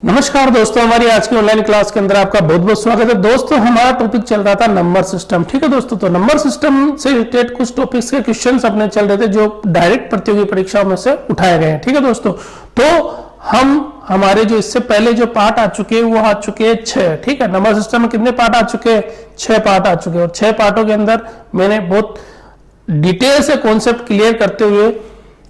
नमस्कार दोस्तों, हमारी आज की ऑनलाइन क्लास के अंदर आपका बहुत बहुत स्वागत है। दोस्तों, हमारा टॉपिक चल रहा था नंबर सिस्टम। ठीक है दोस्तों, तो नंबर सिस्टम से रिलेटेड कुछ टॉपिक्स के क्वेश्चंस अपने चल रहे थे जो डायरेक्ट प्रतियोगी परीक्षाओं में से उठाए गए हैं। ठीक है दोस्तों, तो हमारे जो इससे पहले जो पार्ट आ चुके हैं वो आ चुके हैं 6। ठीक है, नंबर सिस्टम में कितने पार्ट आ चुके हैं? 6 पार्ट आ चुके हैं। और 6 पार्टों के अंदर मैंने बहुत डिटेल से कॉन्सेप्ट क्लियर करते हुए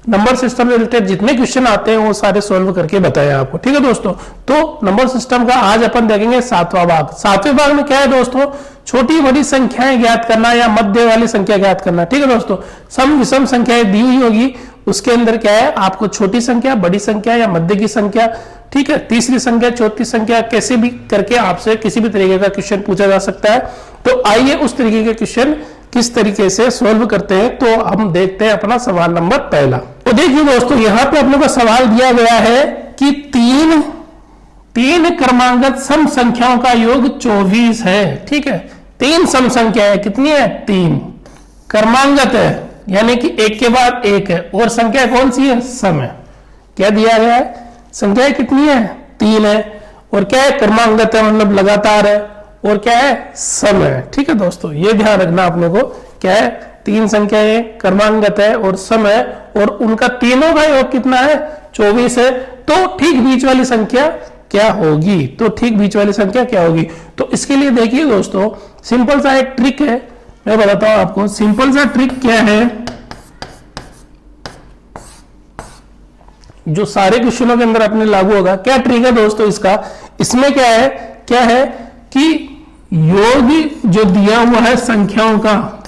नंबर सिस्टम से रिलेटेड जितने क्वेश्चन आते हैं वो सारे सॉल्व करके बताया आपको। ठीक है दोस्तों, तो नंबर सिस्टम का आज अपन देखेंगे 7वां भाग। 7वें भाग में क्या है दोस्तों? छोटी बड़ी संख्याएं ज्ञात करना या मध्य वाली संख्या ज्ञात करना। ठीक है दोस्तों, सम विषम संख्याएं दी हुई होगी, उसके अंदर क्या है, आपको छोटी संख्या, बड़ी संख्या या मध्य की संख्या, ठीक है, तीसरी संख्या, चौथी संख्या, कैसे भी करके आपसे किसी भी तरीके का क्वेश्चन पूछा जा सकता है। तो आइए उस तरीके के क्वेश्चन किस तरीके से सॉल्व करते हैं, तो हम देखते हैं अपना सवाल नंबर पहला। तो देखिए दोस्तों, यहां पे अपने को सवाल दिया गया है कि तीन क्रमांगत सम संख्याओं का योग 24 है। ठीक है, 3 सम संख्या है। कितनी है? 3 क्रमांगत है, यानी कि एक के बाद एक है, और संख्या कौन सी है? सम है। क्या दिया गया है? संख्या कितनी है? 3 है, और क्या है? क्रमांगत है, मतलब लगातार है, और क्या है? सम है। ठीक है दोस्तों, ये ध्यान रखना अपने को। क्या है? 3 संख्याएं, क्रमांगत है और सम है, और उनका तीनों का योग कितना है? 24 है। तो ठीक बीच वाली संख्या क्या होगी? तो ठीक बीच वाली संख्या क्या होगी? तो इसके लिए देखिए दोस्तों, सिंपल सा एक ट्रिक है, मैं बताता हूं आपको। सिंपल सा ट्रिक क्या है जो सारे क्वेश्चनों के अंदर अपने लागू होगा। क्या ट्रिक है दोस्तों इसका? इसमें क्या है कि योग जो दिया हुआ है संख्याओं का,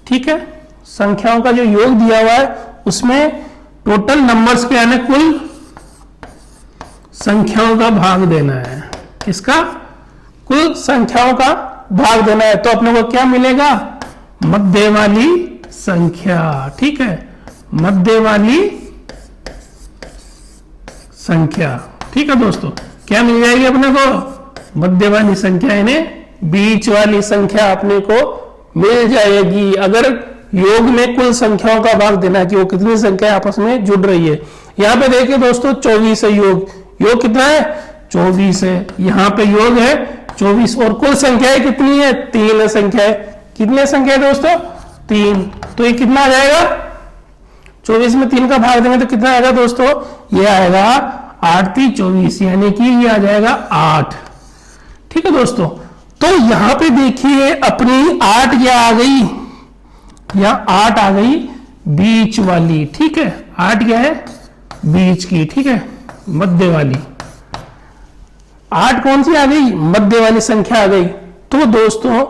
ठीक है, संख्याओं का जो योग दिया हुआ है उसमें टोटल नंबर्स के यानी कुल संख्याओं का भाग देना है। किसका? कुल संख्याओं का भाग देना है। तो अपने को क्या मिलेगा? मध्य वाली संख्या। ठीक है, मध्य वाली संख्या। ठीक है दोस्तों, क्या मिल जाएगी अपने को? मध्य वाली संख्या, यानी बीच वाली संख्या अपने को मिल जाएगी। अगर योग में कुल संख्याओं का भाग देना है कि वो कितनी संख्या आपस में जुड़ रही है। यहां पे देखिए दोस्तों, 24 है योग कितना है? 24 है। यहां पे योग है 24, और कुल संख्या कितनी है? 3 संख्या है। कितने संख्या है दोस्तों? 3। तो ये कितना आ जाएगा? 24 में 3 का भाग देंगे तो कितना आएगा दोस्तों? ये आएगा 8 3 24, यानी कि ये आ जाएगा 8। ठीक है दोस्तों, तो यहां पे देखिए अपनी 8 क्या आ गई? यहां 8 आ गई बीच वाली। ठीक है, 8 क्या है? बीच की। ठीक है, मध्य वाली 8 कौन सी आ गई? मध्य वाली संख्या आ गई। तो दोस्तों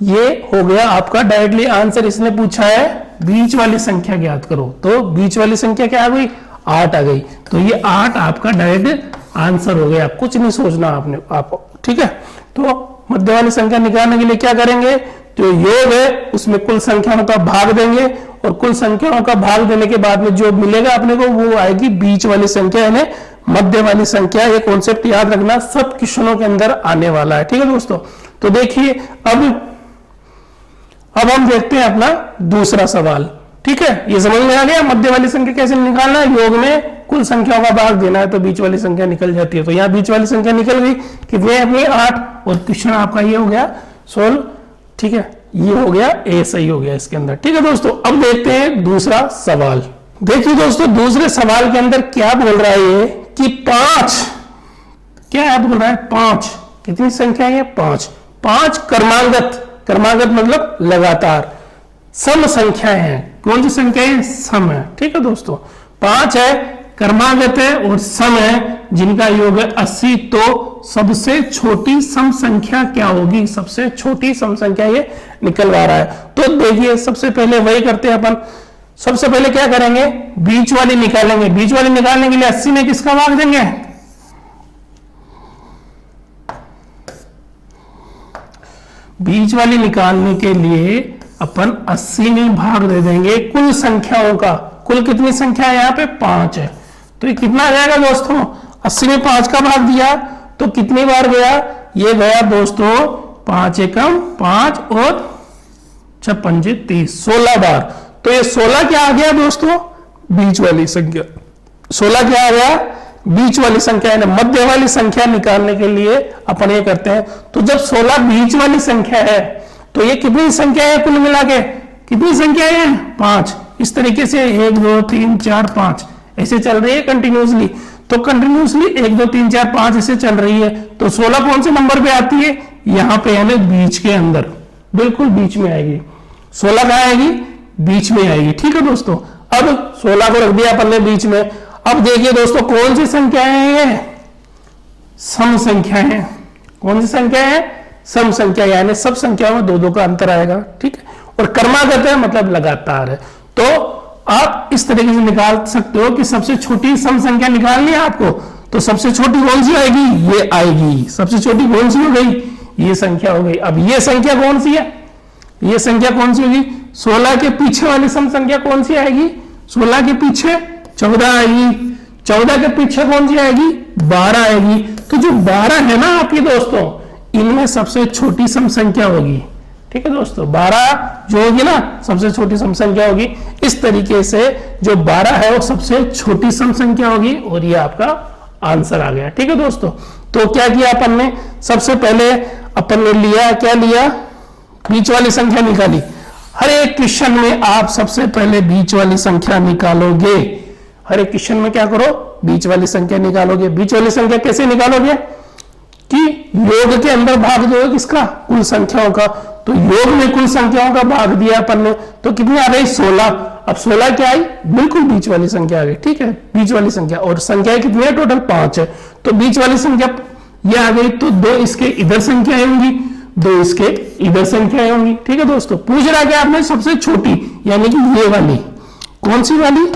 ये हो गया आपका डायरेक्टली आंसर। इसने पूछा है बीच वाली संख्या ज्ञात करो, तो बीच वाली संख्या क्या आ गई? 8 आ गई। तो ये 8 आपका डायरेक्ट आंसर हो गया, कुछ नहीं सोचना आप। ठीक है, तो मध्य वाली संख्या निकालने के लिए क्या करेंगे? जो योग है उसमें कुल संख्याओं का भाग देंगे, और कुल संख्याओं का भाग देने के बाद में जो मिलेगा अपने को वो आएगी बीच वाली संख्या, यानी मध्य वाली संख्या। ये कॉन्सेप्ट याद रखना, सब क्वेश्चनों के अंदर आने वाला है। ठीक है दोस्तों, तो देखिए अब हम देखते हैं अपना दूसरा सवाल। ठीक है, ये समझ में आ गया मध्य वाली संख्या कैसे निकालना है। योग में कुल संख्याओं का भाग देना है तो बीच वाली संख्या निकल जाती है। तो यहाँ बीच वाली संख्या निकल गई, कितने अपनी 8, और क्वेश्चन आपका ये हो गया सोल्व। ठीक है, ये हो गया ए, सही हो गया इसके अंदर। ठीक है दोस्तों, अब देखते हैं दूसरा सवाल। देखिए दोस्तों, दूसरे सवाल के अंदर क्या बोल रहा है ये कि 5, क्या बोल रहा है? 5 कितनी संख्या है? 5 क्रमागत मतलब लगातार सम संख्याएं हैं। कौन सी संख्या है? सम है। ठीक है दोस्तों, 5 है, क्रमागत है और सम है, जिनका योग है 80। तो सबसे छोटी सम संख्या क्या होगी? सबसे छोटी सम संख्या ये निकलवा रहा है। तो देखिए सबसे पहले वही करते हैं अपन। सबसे पहले क्या करेंगे? बीच वाली निकालेंगे। बीच वाली निकालने के लिए 80 में किसका भाग देंगे? बीच वाली निकालने के लिए अपन 80 में भाग दे देंगे कुल संख्याओं का। कुल कितनी संख्या है यहाँ पे? 5 है। तो ये कितना आ जाएगा दोस्तों? 80 में 5 का भाग दिया तो कितनी बार गया? ये गया दोस्तों 5 एकम 5 और 6 पंजे 30, 16 बार। तो ये 16 क्या आ गया दोस्तों? बीच वाली संख्या। 16 क्या आ गया? बीच वाली संख्या है, मध्य वाली संख्या निकालने के लिए अपन ये करते हैं। तो जब 16 बीच वाली संख्या है तो ये कितनी संख्या है कुल मिला के, कितनी संख्या है 5। इस तरीके से 1 2 3 4 5 ऐसे चल रही है कंटिन्यूसली। तो कंटिन्यूसली 1 2 3 4 5 ऐसे चल रही है। तो 16 कौन से नंबर पे आती है, यहाँ पे यानी बीच के अंदर, बिल्कुल बीच में आएगी। 16 कहाँ आएगी, बीच में आएगी। ठीक है दोस्तों, अब 16 को रख दिया अपन ने बीच में। अब देखिए दोस्तों कौन सी संख्या है, ये सम संख्या है। कौन सी संख्या है, सम संख्या, यानी सब संख्याओं में 2-2 का अंतर आएगा। ठीक है, और क्रमागत है मतलब लगातार है। तो आप इस तरीके से निकाल सकते हो कि सबसे छोटी सम संख्या निकालनी है आपको, तो सबसे छोटी कौन सी आएगी, ये आएगी। सबसे छोटी कौन सी हो गई, ये संख्या हो गई। अब ये संख्या कौन सी है, ये संख्या कौन सी होगी, 16 के पीछे वाली सम संख्या कौन सी आएगी, 16 के पीछे 14 आएगी। 14 के पीछे कौन सी आएगी, 12 आएगी। तो जो 12 है ना आपकी दोस्तों, इनमें सबसे छोटी सम संख्या होगी। ठीक है दोस्तों, 12 जो होगी ना सबसे छोटी सम संख्या होगी। इस तरीके से जो 12 है वो सबसे छोटी सम संख्या होगी, और ये आपका आंसर आ गया। ठीक है दोस्तों, तो क्या किया अपन ने, सबसे पहले अपन ने लिया, क्या लिया, बीच वाली संख्या निकाली। हर एक क्वेश्चन में आप सबसे पहले बीच वाली संख्या निकालोगे। हर एक क्वेश्चन में क्या करो, बीच वाली संख्या निकालोगे। बीच वाली संख्या कैसे निकालोगे कि योग के अंदर भाग दोगे किसका, कुल संख्याओं का। तो योग में कुल संख्याओं का भाग दिया अपन ने, तो कितनी आ गई 16। अब 16 क्या आई, बिल्कुल बीच वाली संख्या आ गई। ठीक है, बीच वाली संख्या, और संख्या कितनी है, टोटल 5 है। तो बीच वाली संख्या ये आ गई। तो 2 इसके इधर संख्याएं होंगी, 2 इसके इधर संख्याएं होंगी। ठीक है दोस्तों, पूछ रहा है आपने सबसे छोटी, यानी कि ये वाली, कौन सी वाली,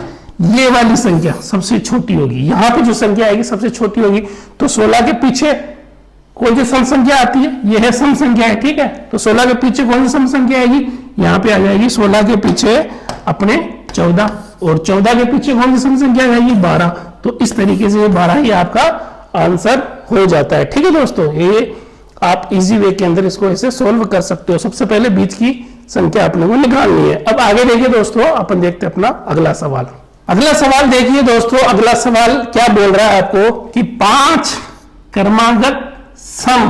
ये वाली संख्या सबसे छोटी होगी। यहां पे जो संख्या आएगी सबसे छोटी होगी। तो 16 के पीछे कौन सी सम संख्या आती है, ये है सम संख्या है। ठीक है, तो 16 के पीछे कौन सी सम संख्या आएगी, यहाँ पे आ जाएगी 16 के पीछे अपने 14, और 14 के पीछे कौन सी सम संख्या आएगी 12। तो इस तरीके से 12 ही आपका आंसर हो जाता है। ठीक है दोस्तों, ये आप इजी वे के अंदर इसको ऐसे सोल्व कर सकते हो। सबसे पहले बीच की संख्या अपने को निकालनी है। अब आगे देखिए दोस्तों, अपन देखते हैं अपना अगला सवाल। अगला सवाल देखिए दोस्तों, अगला सवाल क्या बोल रहा है आपको कि 5 क्रमागत सम,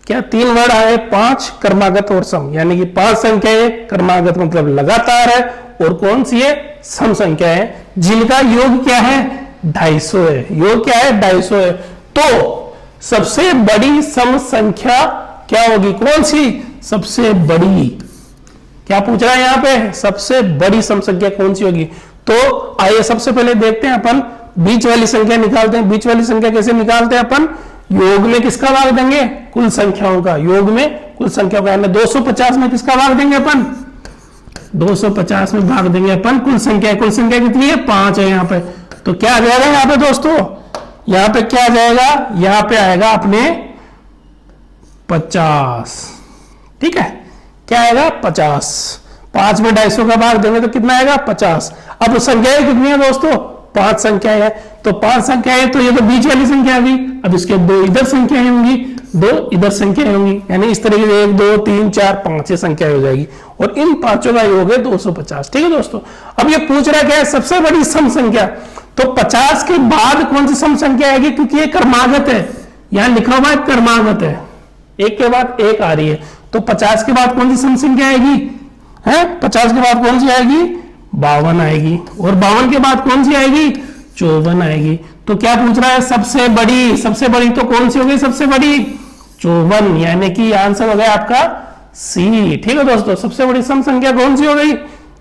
क्या 3 वर्ड आए, 5 क्रमागत और सम, यानी कि 5 संख्या है, क्रमागत मतलब लगातार है, और कौन सी है, सम संख्या है, जिनका योग क्या है 250 है। योग क्या है 250 है। तो सबसे बड़ी सम संख्या क्या होगी, कौन सी, सबसे बड़ी, क्या पूछ रहा है यहां पे, सबसे बड़ी सम संख्या कौन सी होगी। तो आइए सबसे पहले देखते हैं अपन बीच वाली संख्या निकालते हैं। बीच वाली संख्या कैसे निकालते हैं अपन, योग में किसका भाग देंगे, कुल संख्याओं का। योग में कुल संख्याओं का, यानी 250 में किसका भाग देंगे अपन, 250 में भाग देंगे अपन कुल संख्या। कुल संख्या कितनी है 5 है यहाँ पे। तो क्या आ जाएगा यहाँ पे दोस्तों, यहाँ पे क्या आ जाएगा, यहाँ पे आएगा अपने 50। ठीक है, क्या आएगा 50। 5 में 250 का भाग देंगे तो कितना आएगा 50। अब संख्याएं कितनी है दोस्तों, 5 संख्याएं है। तो 5 संख्याएं, तो ये तो बीच वाली संख्या आ गई। अब इसके 2 इधर संख्याएं होंगी, 2 इधर संख्याएं होंगी, यानी इस तरीके से 1 2 3 4 5 संख्या हो जाएगी, और इन पांचों का योग है 250। ठीक है दोस्तों, अब ये पूछ रहा है क्या है, सबसे बड़ी सम संख्या। तो 50 के बाद कौन सी सम संख्या आएगी, क्योंकि ये क्रमागत है, यहां लिखा हुआ है क्रमागत है, एक के बाद एक आ रही है। तो 50 के बाद कौन सी सम संख्या आएगी, है 50 के बाद कौन सी आएगी 52 आएगी, और 52 के बाद कौन सी आएगी 54 आएगी। तो क्या पूछ रहा है, सबसे बड़ी, सबसे बड़ी तो कौन सी हो गई सबसे बड़ी 54, यानी कि आंसर हो गया आपका सी। ठीक है दोस्तों, सबसे बड़ी सम संख्या कौन सी हो गई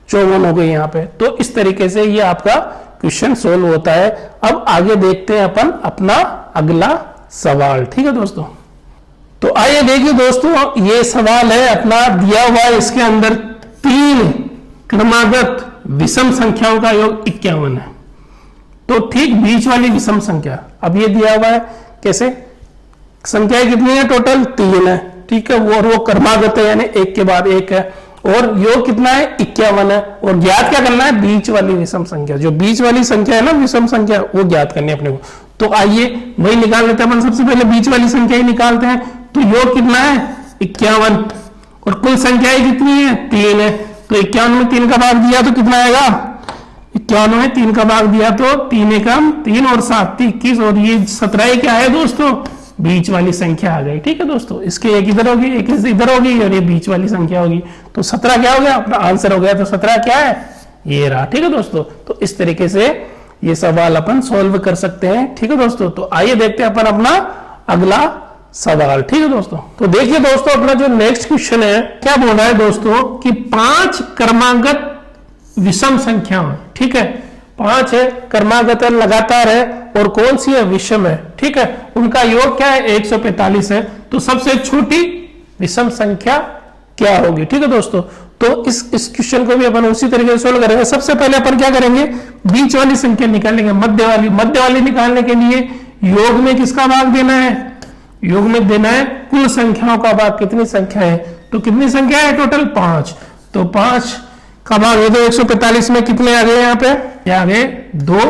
54 हो गई यहाँ पे। तो इस तरीके से ये आपका क्वेश्चन सोल्व होता है। अब आगे देखते हैं अपन अपना अगला सवाल। ठीक है दोस्तों, तो आइए देखिए दोस्तों, ये सवाल है अपना दिया हुआ है, इसके अंदर 3 क्रमागत विषम संख्याओं का योग 51 है। तो ठीक बीच वाली विषम संख्या, अब ये दिया हुआ है कैसे, संख्याएं कितनी है टोटल 3 है। ठीक है, वो क्रमागत है, यानी एक के बाद एक है, और योग कितना है 51 है। और ज्ञात क्या करना है, बीच वाली विषम संख्या, जो बीच वाली संख्या है ना विषम संख्या, वो ज्ञात करनी है अपने को। तो आइए वही निकाल लेते हैं अपन, सबसे पहले बीच वाली संख्या ही निकालते हैं। तो योग कितना है 51, और कुल संख्याएं कितनी है 3 है। तो 51 में 3 का भाग दिया तो कितना आएगा 51 है, 3 का भाग दिया तो 3 एकम 3 और 7 21 और ये 17 क्या है दोस्तों, बीच वाली संख्या आ गई। ठीक है दोस्तों, इसके एक इधर होगी एक इधर होगी और ये बीच वाली संख्या होगी, तो 17 क्या हो गया, अपना आंसर हो गया। तो 17 क्या है, ये रहा। ठीक है दोस्तों, तो इस तरीके से ये सवाल अपन सोल्व कर सकते हैं। ठीक है दोस्तों, तो आइए देखते हैं अपन अपना अगला सवाल। ठीक है दोस्तों, तो देखिए दोस्तों अपना जो नेक्स्ट क्वेश्चन है क्या बोल रहा है दोस्तों कि 5 क्रमागत विषम संख्याएं, ठीक है 5 है, क्रमागत है, लगातार है और कौन सी है, विषम है। ठीक है, उनका योग क्या है, 145 है। तो सबसे छोटी विषम संख्या क्या होगी। ठीक है दोस्तों, तो इस क्वेश्चन को भी अपन उसी तरीके से सोल्व करेंगे। सबसे पहले अपन क्या करेंगे, बीच वाली संख्या निकालेंगे, मध्य वाली निकालने के लिए योग में किसका भाग देना है, योग में देना है कुल संख्याओं का भाग। कितनी संख्या है, तो कितनी संख्या है टोटल, 5। तो 5 का भाग ये तो 145 में कितने आ गए, यहाँ पे ये आ गए 2।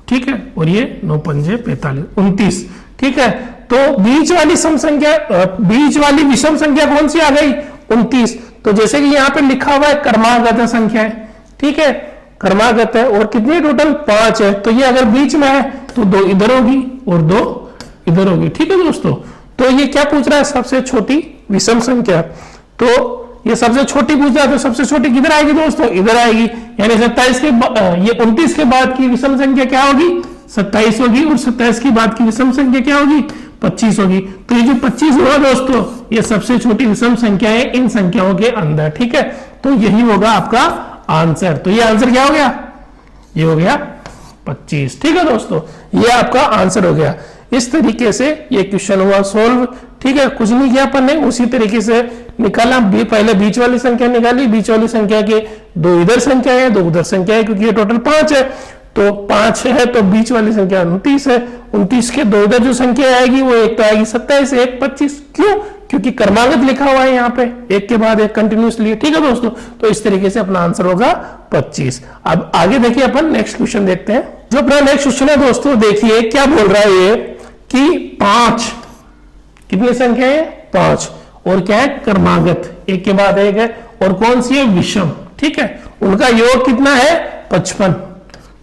ठीक है, और ये 9 पंजे 45 29। ठीक है, तो बीच वाली सम संख्या, बीच वाली विषम संख्या कौन सी आ गई, 29। तो जैसे कि यहाँ पे लिखा हुआ है क्रमागत संख्या है। ठीक है, क्रमागत है और कितनी टोटल 5 है। तो ये अगर बीच में है तो 2 इधर होगी और 2 इधर होगी। ठीक है दोस्तों, तो ये क्या पूछ रहा है, सबसे छोटी विषम संख्या। तो ये सबसे छोटी पूछ रहा है, तो सबसे छोटी किधर आएगी दोस्तों, इधर आएगी। यानी 27 के ये 29 के बाद की विषम संख्या क्या होगी, 27 होगी और 27 की बाद की विषम संख्या क्या होगी, 25 होगी। तो ये जो 25 होगा दोस्तों, ये सबसे छोटी विषम संख्या है इन संख्याओं के अंदर। ठीक है, तो यही होगा आपका आंसर। तो ये आंसर क्या हो गया, ये हो गया 25। ठीक है दोस्तों, ये आपका आंसर हो गया। इस तरीके से ये क्वेश्चन हुआ सोल्व। ठीक है, कुछ नहीं किया अपन ने, उसी तरीके से निकाला। पहले बीच वाली संख्या निकाली, बीच वाली संख्या के 2 इधर संख्या है 2 उधर संख्या है, क्योंकि ये टोटल 5 है। तो 5 है तो बीच वाली संख्या 29 है। 29 के 2 इधर जो संख्या आएगी वो एक तो आएगी 27, एक 25। क्यों, क्योंकि क्रमागत लिखा हुआ है यहाँ पे, एक के बाद एक कंटिन्यूसली। ठीक है दोस्तों, तो इस तरीके से अपना आंसर होगा 25। अब आगे देखिए अपन नेक्स्ट क्वेश्चन देखते हैं। जो अपना नेक्स्ट क्वेश्चन है दोस्तों, देखिए क्या बोल रहा है ये कि 5 कितनी संख्या है, 5 और क्या है, क्रमागत, एक के बाद एक है और कौन सी है, विषम। ठीक है, उनका योग कितना है, 55।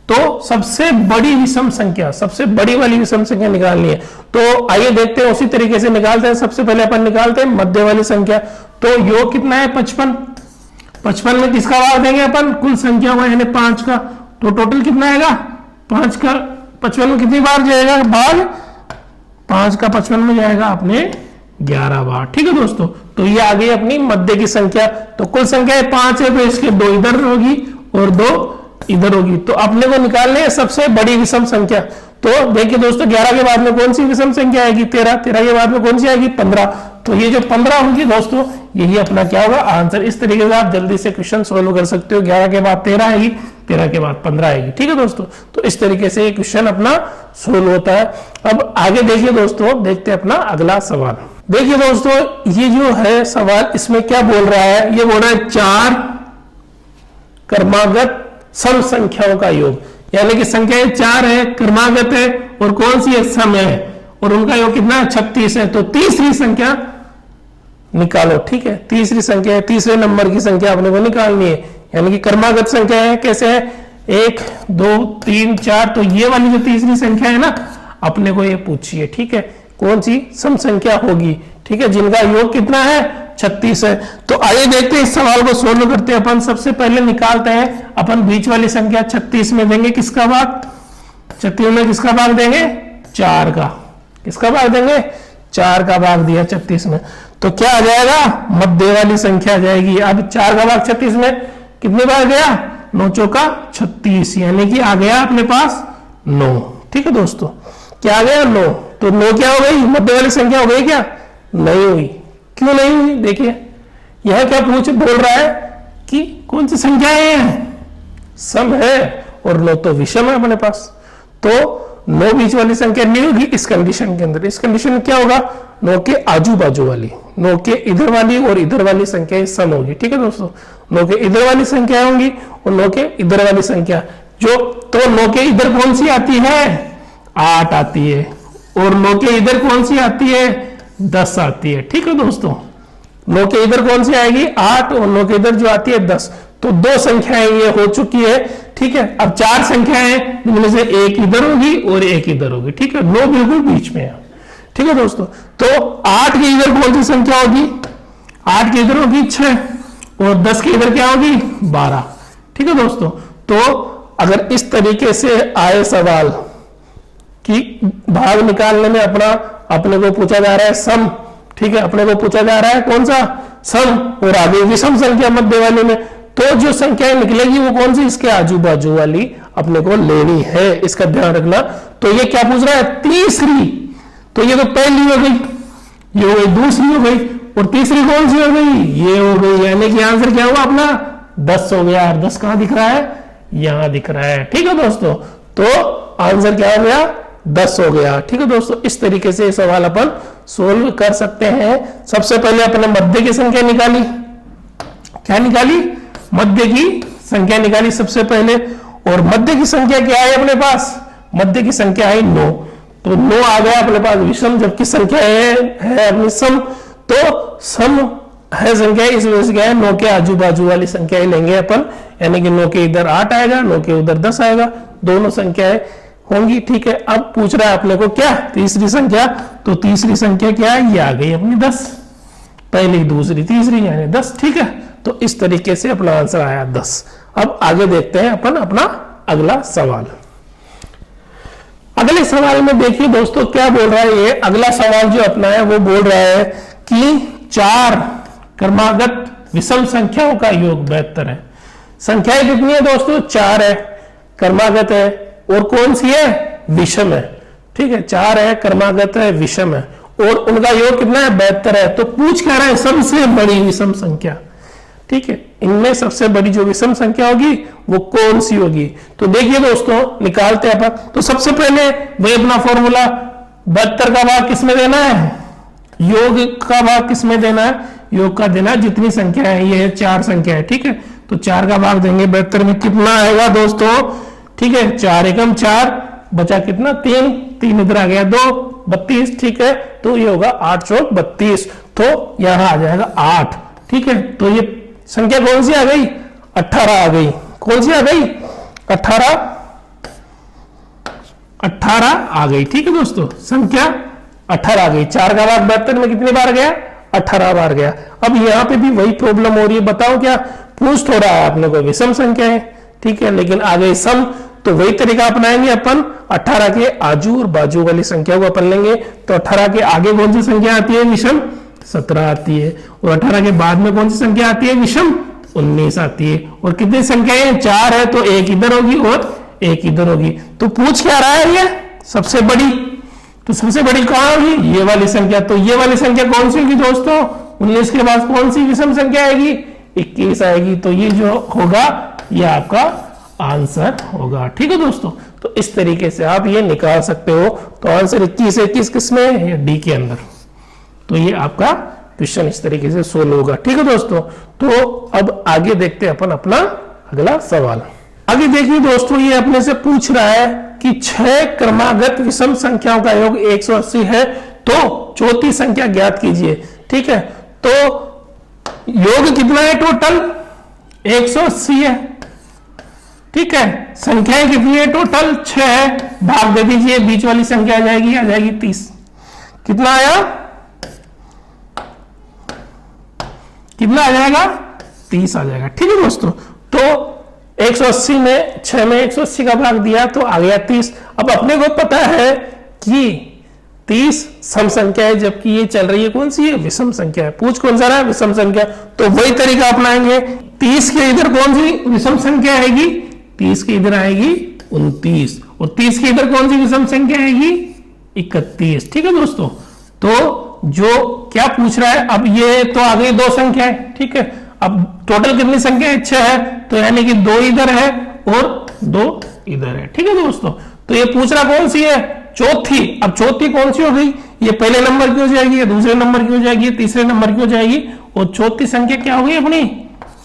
तो सबसे बड़ी विषम संख्या, सबसे बड़ी वाली विषम संख्या निकालनी है। तो आइए देखते हैं, उसी तरीके से निकालते हैं। सबसे पहले अपन निकालते हैं मध्य वाली संख्या। तो योग कितना है, 55। 55 में किसका भाग देंगे अपन, कुल संख्या हुआ यानी 5 का। तो टोटल कितना आएगा, 5 का 55 में कितनी बार जाएगा भाग, 5 का 55 में जाएगा अपने 11 बार। ठीक है दोस्तों, तो ये आ गई अपनी मध्य की संख्या। तो कुल संख्या 5 है, तो इसके 2 इधर होगी और 2 इधर होगी। तो अपने को निकालने है सबसे बड़ी विषम संख्या। तो देखिए दोस्तों, 11 के बाद में कौन सी विषम संख्या आएगी, 13। 13 के बाद में कौन सी आएगी, 15। तो ये जो 15 होगी दोस्तों, यही अपना क्या होगा, आंसर। इस तरीके से आप जल्दी से क्वेश्चन सोल्व कर सकते हो। 11 के बाद 13 आएगी, 13 के बाद 15 आएगी। ठीक है दोस्तों, तो इस तरीके से ये क्वेश्चन अपना सोल्व होता है। अब आगे देखिए दोस्तों, देखते हैं अपना अगला सवाल। देखिए दोस्तों, ये जो है सवाल, इसमें क्या बोल रहा है, ये बोल रहा है 4 क्रमागत सम संख्याओं का योग। यानी कि संख्याएं 4 है, क्रमागत है और कौन सी है, सम है, और उनका योग कितना है, 36 है। तो तीसरी संख्या निकालो। ठीक है, तीसरी संख्या है, तीसरे नंबर की संख्या अपने को निकालनी है। यानी कि क्रमागत संख्या है, कैसे है, 1 2 3 4। तो ये वाली जो तीसरी संख्या है ना, अपने को ये पूछिए। ठीक है, कौन सी सम संख्या होगी। ठीक है, जिनका योग कितना है, 36 है। तो आइए देखते हैं, इस सवाल को सोल्व करते हैं अपन। सबसे पहले निकालते हैं अपन बीच वाली संख्या। 36 में देंगे किसका भाग, 36 में किसका भाग देंगे, 4 का। किसका भाग देंगे, 4 का भाग दिया 36 में। तो क्या आ जाएगा, मध्य वाली संख्या आ जाएगी। अब 4 का भाग 36 में कितनी बार गया, 9 चौका 36, यानी कि आ गया अपने पास 9। ठीक है दोस्तों, क्या आ गया, 9। तो 9 क्या हो गई, मध्य वाली संख्या हो गई क्या, नहीं हुई। क्यों नहीं हुई, देखिए यह क्या बोल रहा है कि कौन सी संख्याएं हैं, सम है और 9 तो विषम है अपने पास। तो 9 बीच वाली संख्या नहीं होगी इस कंडीशन के अंदर। इस कंडीशन में क्या होगा, 9 के आजू बाजू वाली, 9 के इधर वाली और इधर वाली संख्या सम होगी। ठीक है दोस्तों, 9 के इधर वाली संख्या होंगी और 9 के इधर वाली संख्या जो, तो 9 के इधर कौन सी आती है, 8 आती है, और 9 के इधर कौन सी आती है, 10 आती है। ठीक है दोस्तों, 9 के इधर कौन सी आएगी, 8, और 9 के इधर जो आती है 10। तो दो संख्याएं ये हो चुकी है, ठीक है। अब चार संख्याएं जिनमें से एक इधर होगी और एक इधर होगी, ठीक है, 9 बिल्कुल बीच में है, ठीक है दोस्तों। तो 8 के इधर कौन सी संख्या होगी, 8 के इधर होगी 6 और 10 के इधर क्या होगी 12, ठीक है दोस्तों। तो अगर इस तरीके से आए सवाल कि भाग निकालने में अपने को पूछा जा रहा है सम, ठीक है, अपने को पूछा जा रहा है कौन सा सम, और आगे विषम संख्या मध्य वाले में, तो जो संख्याएं निकलेगी वो कौन सी, इसके आजू बाजू वाली अपने को लेनी है, इसका ध्यान रखना। तो ये क्या पूछ रहा है, तीसरी, तो ये तो पहली हो गई, ये हो गई, दूसरी हो गई, और तीसरी कौन सी हो गई, ये हो गई, यानी कि आंसर क्या हुआ अपना 10 हो गया। 10 कहां दिख रहा है, यहां दिख रहा है, ठीक है दोस्तों। तो आंसर क्या हो गया, 10 हो गया, ठीक है दोस्तों। इस तरीके से सवाल अपन सोल्व कर सकते हैं। सबसे पहले अपने मध्य की संख्या निकाली, क्या निकाली, मध्य की संख्या निकाली सबसे पहले, और मध्य की संख्या क्या है अपने पास, मध्य की संख्या है 9, तो 9 आ गया अपने पास विषम, जबकि संख्या है अपनी सम, तो सम है संख्या, इस वजह से क्या है 9 के आजू बाजू वाली संख्या ही लेंगे अपन, यानी कि 9 के इधर 8 आएगा, 9 के उधर 10 आएगा, दोनों संख्याएं होंगी, ठीक है। अब पूछ रहा है अपने को क्या, तीसरी संख्या, तो तीसरी संख्या क्या है, ये आ गई अपनी 10, पहली दूसरी तीसरी यानी 10, ठीक है। तो इस तरीके से अपना आंसर आया 10। अब आगे देखते हैं अपन अपना अगला सवाल। अगले सवाल में देखिए दोस्तों क्या बोल रहा है, ये अगला सवाल जो अपना है वो बोल रहा है कि 4 क्रमागत विषम संख्याओं का योग 72 है। संख्याएं कितनी है दोस्तों, 4 है, क्रमागत है, और कौन सी है, विषम है, ठीक है, 4 है, क्रमागत है, विषम है, और उनका योग कितना है 72 है। तो पूछ क्या रहा है, सबसे बड़ी विषम संख्या, ठीक है, इनमें सबसे बड़ी जो विषम संख्या होगी वो कौन सी होगी। तो देखिए दोस्तों निकालते हैं अपन। तो सबसे पहले वही अपना फॉर्मूला, 72 का भाग किसमें देना है, योग का भाग किसमें देना है, योग का देना, जितनी संख्या है ये 4 संख्या है, ठीक है, तो 4 का भाग देंगे 72 में, कितना आएगा दोस्तों, ठीक है, 4 एकम 4, बचा कितना 3, 3 इधर आ गया 2, 32, ठीक है, तो ये होगा 8 चौक 32, तो यहां आ जाएगा 8, ठीक है। तो ये संख्या कौन सी आ गई, 18 आ गई, कौन सी आ गई 18 आ गई, ठीक है दोस्तों, संख्या 18 आ गई। 4 का भाग 72 में कितनी बार गया, 18 बार गया। अब यहाँ पे भी वही प्रॉब्लम हो रही है, बताओ क्या, पूछ थोड़ा है अपने को विषम संख्या है, ठीक है, लेकिन आ गई सम, तो वही तरीका अपनाएंगे अपन, 18 के आजू और बाजू वाली संख्या को अपन लेंगे। तो 18 के आगे कौन सी संख्या आती है, विषम 17 आती है, और 18 के बाद में कौन सी संख्या आती है, विषम 19 आती है। और कितनी संख्याएं, 4 है, तो एक इधर होगी और एक इधर होगी। तो पूछ क्या रहा है, ये सबसे बड़ी, तो सबसे बड़ी कहां होगी, ये वाली संख्या। तो ये वाली संख्या कौन सी होगी दोस्तों, 19 के बाद कौन सी विषम संख्या आएगी, 21 आएगी। तो ये जो होगा ये आपका आंसर होगा, ठीक है दोस्तों। तो इस तरीके से आप ये निकाल सकते हो। तो आंसर 21 किसमें है, डी के अंदर। तो ये आपका क्वेश्चन इस तरीके से सोल्व होगा, ठीक है दोस्तों। तो अब आगे देखते हैं अपन अपना अगला सवाल। आगे देखिए दोस्तों, ये अपने से पूछ रहा है कि 6 क्रमागत विषम संख्याओं का योग 180 है, तो चौथी संख्या ज्ञात कीजिए, ठीक है। तो योग कितना है, टोटल 180 है, ठीक है। संख्याएं कितनी है, टोटल 6 है, भाग दे दीजिए, बीच वाली संख्या आ जाएगी 30। कितना आया, कितना आ जाएगा, 30 आ जाएगा, ठीक है दोस्तों। तो 180 में 6 में 180 का भाग दिया तो आ गया 30। अब अपने को पता है कि 30 सम संख्या है, जबकि ये चल रही है कौन सी है, विषम संख्या है। पूछ कौन सा रहा है, विषम संख्या। तो वही तरीका अपनाएंगे, 30 के इधर कौन सी विषम संख्या आएगी, 30 के इधर आएगी 29, और 30 के इधर कौन सी विषम संख्या आएगी, 31, ठीक है दोस्तों। तो जो क्या पूछ रहा है, अब ये तो आ गई 2 संख्या है, ठीक है। अब टोटल कितनी संख्या है, 6 है, तो यानी कि 2 इधर है और 2 इधर है, ठीक है दोस्तों। तो ये पूछ रहा कौन सी है, चौथी। अब चौथी कौन सी हो गई, ये पहले नंबर की हो जाएगी, ये दूसरे नंबर की हो जाएगी, तीसरे नंबर की हो जाएगी, और चौथी संख्या क्या हो गई अपनी,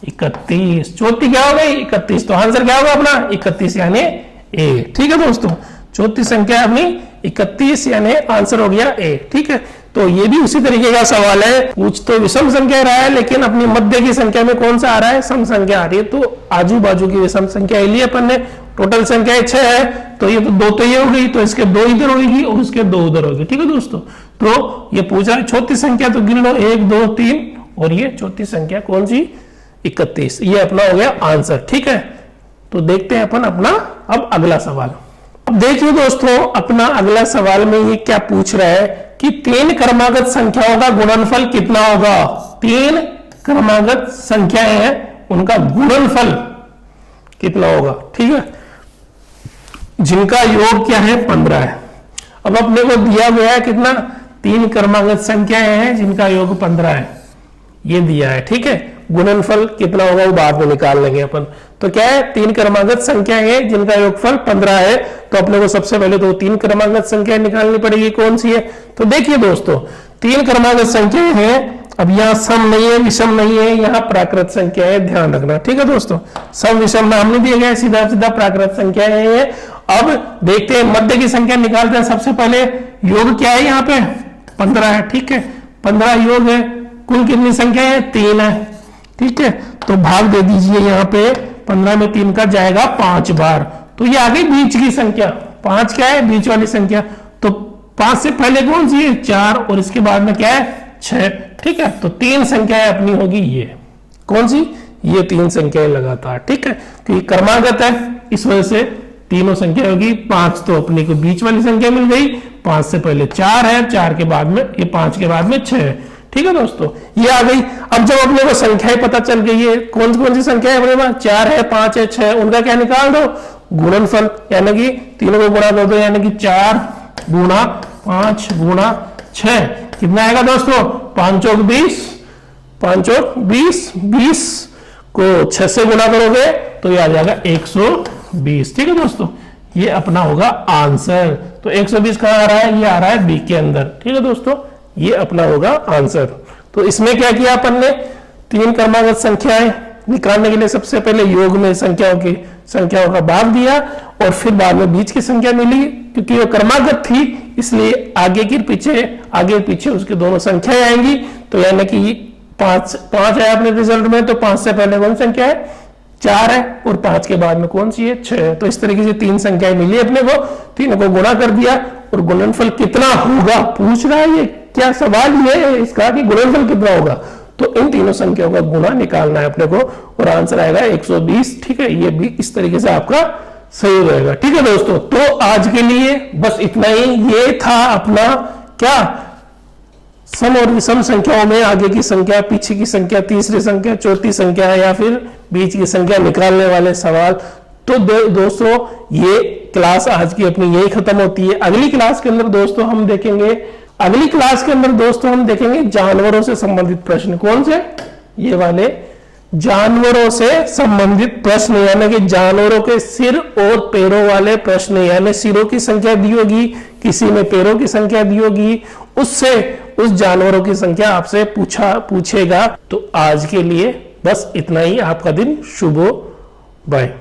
31। चौथी क्या हो गई, 31। तो आंसर क्या होगा अपना, 31 यानी ए, ठीक है दोस्तों। चौथी संख्या अपनी 31 यानी आंसर हो गया ए, ठीक है। तो ये भी उसी तरीके का सवाल है, पूछ तो विषम संख्या रहा है लेकिन अपनी मध्य की संख्या में कौन सा आ रहा है, सम संख्या आ रही है। तो आजू बाजू की विषम संख्या ली अपन ने, टोटल संख्या 6 है, तो ये तो 2 तो ये हो गई, तो इसके 2 इधर होगी और उसके 2 उधर होगी। ठीक है दोस्तों, तो ये पूछा है चौथी संख्या, तो गिन लो 1 2 3 और ये चौथी संख्या कौन सी, 31। ये अपना हो गया आंसर। ठीक है, तो देखते हैं अपन अपना अब अगला सवाल। अब देखिए दोस्तों, अपना अगला सवाल में ये क्या पूछ रहा है कि 3 क्रमागत संख्याओं का गुणनफल कितना होगा। 3 क्रमागत संख्याएं हैं, उनका गुणनफल कितना होगा। ठीक है, जिनका योग क्या है 15 है। अब अपने को दिया गया है कितना, 3 क्रमागत संख्याएं हैं जिनका योग 15 है, ये दिया है। ठीक है, गुणनफल कितना होगा वो बाद में निकाल लेंगे अपन। तो क्या है, 3 क्रमागत संख्याएं हैं जिनका योगफल 15 है, तो अपने को सबसे पहले तो 3 क्रमागत संख्याएं निकालनी पड़ेगी, कौन सी है। तो देखिए दोस्तों, 3 क्रमागत संख्याएं हैं, अब यहाँ सम नहीं है, विषम नहीं है, यहाँ प्राकृत संख्या है, ध्यान रखना। ठीक है दोस्तों, सम विषम नाम नहीं दिया गया, सीधा सीधा प्राकृत संख्या है। अब देखते हैं मध्य की संख्या निकालते हैं। सबसे पहले योग क्या है, यहाँ पे 15 है। ठीक है, 15 योग है, कुल कितनी संख्या है, 3 है। ठीक है, तो भाग दे दीजिए, यहाँ पे 15 में 3 का जाएगा 5 बार, तो ये आ गई बीच की संख्या। 5 क्या है, बीच वाली संख्या। तो 5 से पहले कौन सी है, 4, और इसके बाद में क्या है, 6। ठीक है, तो 3 संख्याएं अपनी होगी, ये कौन सी, ये 3 संख्याएं लगातार। ठीक है, क्योंकि क्रमागत है इस वजह से तीनों संख्या होगी। 5 तो अपनी को बीच वाली संख्या मिल गई, 5 से पहले 4 है, 4 के बाद में ये 5 के बाद में 6 है। ठीक है दोस्तों, ये आ गई। अब जब अपने को संख्याएं पता चल गई है, कौन सी संख्या है अपने पास, 4 है, 5 है, 6, उनका क्या निकाल दो, गुणनफल, यानी कि तीनों को गुणा कर दो, यानी कि 4 गुणा 5 गुणा 6 कितना आएगा दोस्तों, 5 चौक 20, 5 चौक 20, 20 को 6 से गुणा करोगे तो ये आ जाएगा 120। ठीक है दोस्तों, ये अपना होगा आंसर। तो 120 कहां आ रहा है, ये आ रहा है बी के अंदर। ठीक है दोस्तों, ये अपना होगा आंसर। तो इसमें क्या किया अपन ने, 3 क्रमागत संख्याएं निकालने के लिए सबसे पहले योग में संख्याओं का भाग दिया, और फिर बाद में बीच की संख्या मिली, क्योंकि वो क्रमागत थी इसलिए आगे पीछे उसके दोनों संख्याएं आएंगी। तो यानी कि 5 है अपने रिजल्ट में, तो 5 से पहले कौन संख्या है, 4 है, और 5 के बाद में कौन सी है, 6 है। तो इस तरीके से 3 संख्याएं मिली अपने को, तीनों को गुणा कर दिया, और गुणनफल कितना होगा पूछ रहा है। ये क्या सवाल ये है इसका कि गुणनफल कितना होगा, तो इन तीनों संख्याओं का गुणा निकालना है अपने को, और आंसर आएगा 120। ठीक है, ये भी इस तरीके से आपका सही रहेगा। ठीक है दोस्तों, तो आज के लिए बस इतना ही। ये था अपना क्या, सम और विषम संख्याओं में आगे की संख्या, पीछे की संख्या, तीसरी संख्या, चौथी संख्या, या फिर बीच की संख्या निकालने वाले सवाल। तो दोस्तों, ये क्लास आज की अपनी यही खत्म होती है। अगली क्लास के अंदर दोस्तों हम देखेंगे जानवरों से संबंधित प्रश्न। कौन से, ये वाले जानवरों से संबंधित प्रश्न, यानी कि जानवरों के सिर और पैरों वाले प्रश्न, यानी सिरों की संख्या दी होगी, किसी में पैरों की संख्या दी होगी, उससे उस जानवरों की संख्या आपसे पूछेगा। तो आज के लिए बस इतना ही। आपका दिन शुभ हो, बाय।